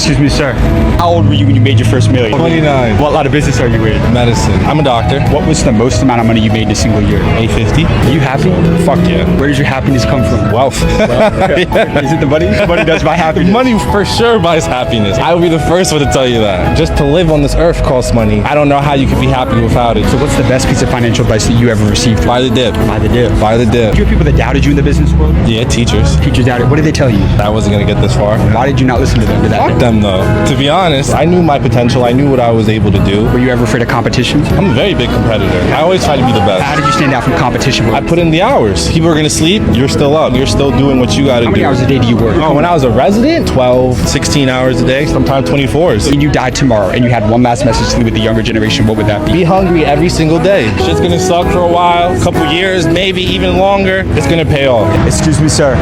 Excuse me, sir. How old were you when you made your first million? 29. What line of business are you in? Medicine. I'm a doctor. What was the most amount of money you made in a single year? $850. Are you happy? Fuck yeah. Where does your happiness come from? Wealth. Is it the money? Money does buy happiness. Money for sure buys happiness. I will be the first one to tell you that. Just to live on this earth costs money. I don't know how you could be happy without it. So what's the best piece of financial advice that you ever received? Buy the dip. Buy the dip. Buy the dip. Do you have people that doubted you in the business world? Yeah, teachers. Teachers doubted. What did they tell you? I wasn't going to get this far. Why did you not listen to them? Did that Fuck them though. To be honest, I knew my potential. I knew what I was able to do. Were you ever afraid of competition? I'm a very big competitor. I always try to be the best. How did you stand out from competition? I put in the hours. People are going to sleep. You're still up. You're still doing what you got to do. How many hours a day do you work? Oh, when I was a resident, 12, 16 hours a day, sometimes 24s. When you died tomorrow and you had one last message to leave with the younger generation, what would that be? Be hungry every single day. Shit's going to suck for a while, a couple years, maybe even longer. It's going to pay off. Excuse me, sir.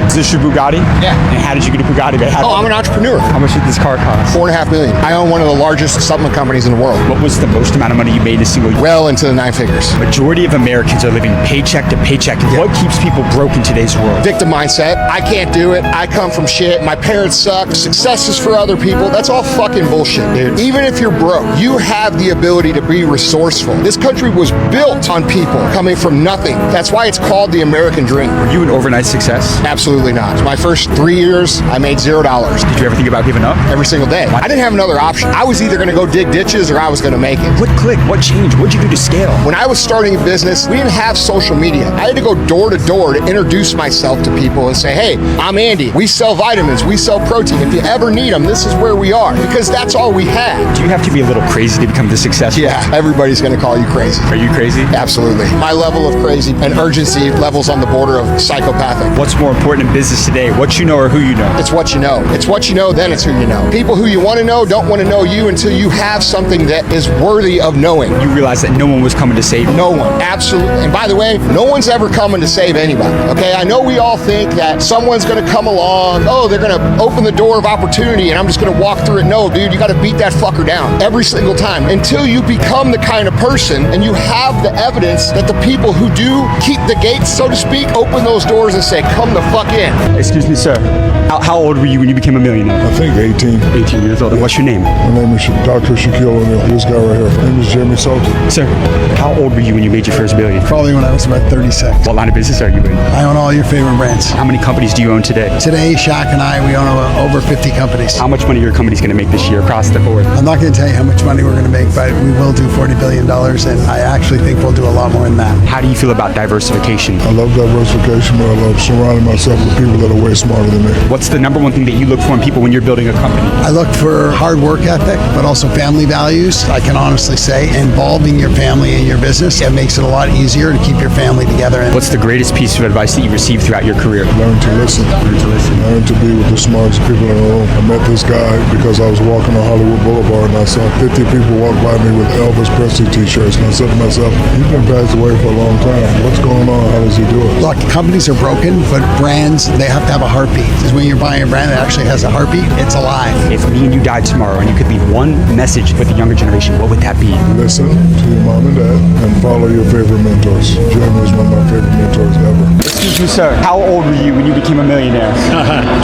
Is this your Bugatti? Yeah. And how did you get a Bugatti? I'm an entrepreneur. How much did this car cost? $4.5 million. I own one of the largest supplement companies in the world. What was the most amount of money you made in a single year? Well into the 9 figures. Majority of Americans are living paycheck to paycheck. What keeps people broke in today's world? Victim mindset. I can't do it. I come from shit. My parents suck. Success is for other people. That's all fucking bullshit, dude. Even if you're broke, you have the ability to be resourceful. This country was built on people coming from nothing. That's why it's called the American dream. Were you an overnight success? Absolutely not. My first 3 years, I made $0. Did you ever think about giving up? Every single day. I didn't have another option. I was either going to go dig ditches or I was going to make it. What clicked? What changed? What'd you do to scale? When I was starting a business, we didn't have social media. I had to go door to door to introduce myself to people and say, hey, I'm Andy. We sell vitamins. We sell protein. If you ever need them, this is where we are. Because that's all we had. Do you have to be a little crazy to become this successful? Yeah, everybody's going to call you crazy. Are you crazy? Absolutely. My level of crazy and urgency levels on the border of psychopathic. What's more important in business today? What you know or who you know? It's what you know. It's what you know, then it's who you know. People who you want to know don't want to know you until you have something that is worthy of knowing. You realize that no one was coming to save you? No one. Absolutely. And by the way, no one's ever coming to save anybody. Okay? I know we all think that someone's going to come along. Oh, they're going to open the door of opportunity and I'm just going to walk through it. No, dude, you got to beat that fucker down every single time until you become the kind of person and you have the evidence that the people who do keep the gates, so to speak, open those doors and say, come the fuck in. Excuse me, sir. How old were you when you became a millionaire? I think 18. 18 years old. And what's your name? My name is Dr. Shaquille O'Neal. This guy right here. My name is Jeremy Salty. Sir, how old were you when you made your first million? Probably when I was about 36. What line of business are you in? I own all your favorite brands. How many companies do you own today? Today, Shaq and I, we own over 50 companies. How much money your company's going to make this year across the board? I'm not going to tell you how much money we're going to make, but we will do $40 billion, and I actually think we'll do a lot more than that. How do you feel about diversification? I love diversification, but I love surrounding myself with people that are way smarter than me. What's the number one thing that you look for in people when you're building a company? I look for hard work ethic, but also family values. I can honestly say involving your family in your business, it makes it a lot easier to keep your family together. What's the greatest piece of advice that you received throughout your career? Learn to listen. Learn to listen. Learn to be with the smartest people in the room. I met this guy because I was walking on Hollywood Boulevard and I saw 50 people walk by me with Elvis Presley t-shirts and I said to myself, he's been passed away for a long time. What's going on? How does he do it? Look, companies are broken, but brands, they have to have a heartbeat. Because when you're buying a brand that actually has a heartbeat, it's alive. If me and you died tomorrow and you could leave one message with the younger generation, what would that be? Listen to your mom and dad and follow your favorite mentors. Jeremy is one of my favorite mentors ever. Excuse me, sir. How old were you when you became a millionaire?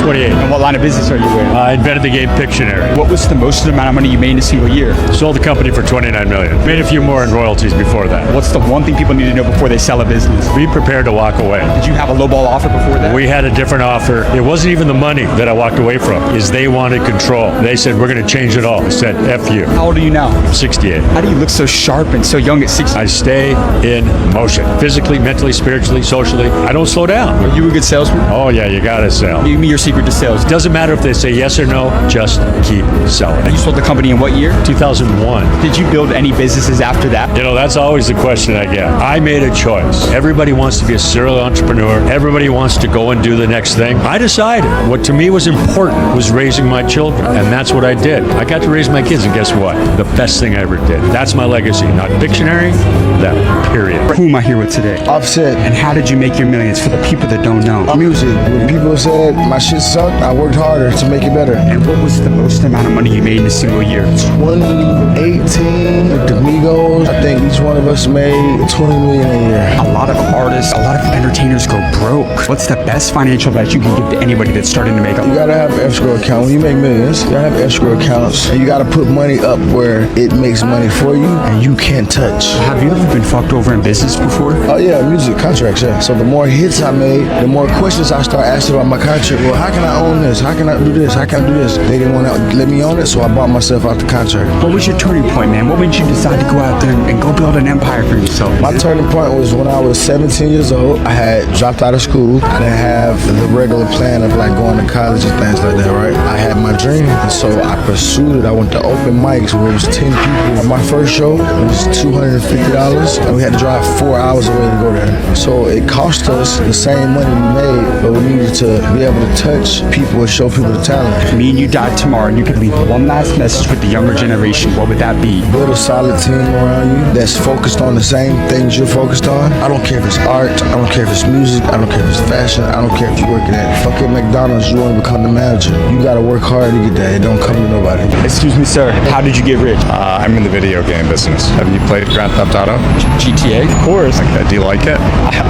28. And what line of business are you in? I invented the game Pictionary. What was the most amount of money you made in a single year? Sold the company for $29 million. Made a few more in royalties before that. What's the one thing people need to know before they sell a business? Be prepared to walk away. Did you have a lowball offer before that? We had a different offer. It wasn't even the money that I walked away from. Is they wanted control. They said, we're going to change it all. I said, F you. How old are you now? 68. How do you look so sharp and so young at 60? I stay in motion. Physically, mentally, spiritually, socially. I don't slow down. Are you a good salesman? Oh yeah, you gotta sell. Give me your secret to sales. Doesn't matter if they say yes or no, just keep selling. You sold the company in what year? 2001. Did you build any businesses after that? You know, that's always the question I get. I made a choice. Everybody wants to be a serial entrepreneur. Everybody wants to go and do the next thing. I decided what to me was important was raising my children, and that's what I did. I got to raise my kids, and guess what? The best thing I ever did. That's my legacy. Not Pictionary, that period. Who am I here with today? Offset. And how did you make your millions? is for the people that don't know? Music. When people said my shit sucked, I worked harder to make it better. And what was the most amount of money you made in a single year? 2018 with the Migos, I think each one of us made 20 million a year. A lot of artists, a lot of entertainers go broke. What's the best financial advice you can give to anybody that's starting to make You a gotta have an escrow account. When you make millions, you gotta have escrow accounts. And you gotta put money up where it makes money for you and you can't touch. Have you ever been fucked over in business before? Oh yeah, music contracts, yeah. So the more hits I made, the more questions I start asking about my contract. Well, how can I own this? How can I do this? How can I do this? They didn't want to let me own it, so I bought myself out the contract. What was your turning point, man? What made you decide to go out there and go build an empire for yourself? My turning point was when I was 17 years old. I had dropped out of school. I didn't have the regular plan of like going to college and things like that, right? I had my dream, and so I pursued it. I went to open mics where it was 10 people. My first show was $250, and we had to drive 4 hours away to go there. So it cost us the same money we made, but we needed to be able to touch people and show people the talent. If me and you died tomorrow and you could leave one last message with the younger generation, what would that be? Build a solid team around you that's focused on the same things you're focused on. I don't care if it's art, I don't care if it's music, I don't care if it's fashion, I don't care if you're working at fucking McDonald's, you want to become the manager. You gotta work hard to get that. It don't come to nobody. Excuse me, sir. How did you get rich? I'm in the video game business. Have you played Grand Theft Auto? GTA? Of course. Okay, do you like it?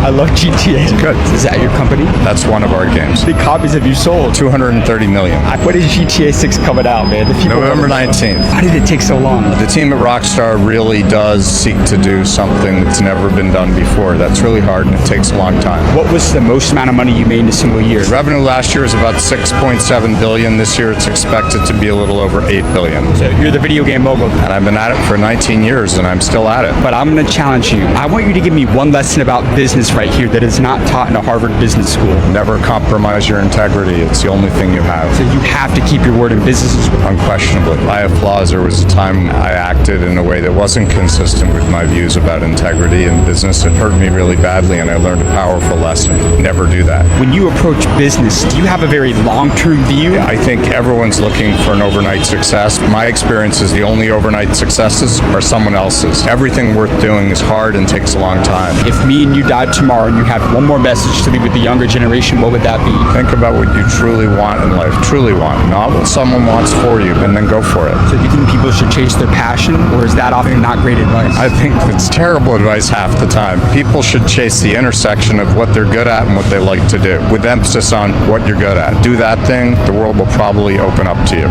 I love GTA. Good. Is that your company? That's one of our games. How many copies have you sold? 230 million. When is GTA 6 coming out, man? The people November 19th. Why did it take so long? The team at Rockstar really does seek to do something that's never been done before. That's really hard and it takes a long time. What was the most amount of money you made in a single year? Revenue last year was about 6.7 billion. This year it's expected to be a little over 8 billion. So you're the video game mogul. And I've been at it for 19 years and I'm still at it. But I'm going to challenge you. I want you to give me one lesson about business right here that is not taught in a Harvard Business School. Never compromise your integrity. It's the only thing you have. So you have to keep your word in business. Unquestionably. I have flaws. There was a time I acted in a way that wasn't consistent with my views about integrity in business. It hurt me really badly and I learned a powerful lesson. Never do that. When you approach business, do you have a very long-term view? I think everyone's looking for an overnight success. My experience is the only overnight successes are someone else's. Everything worth doing is hard and takes a long time. If me and you died tomorrow and you had one more message to leave with the younger generation, what would that be? Think about what you truly want in life. Truly want. Not what someone wants for you, and then go for it. So do you think people should chase their passion, or is that often not great advice? I think it's terrible advice half the time. People should chase the intersection of what they're good at and what they like to do, with emphasis on what you're good at. Do that thing, the world will probably open up to you.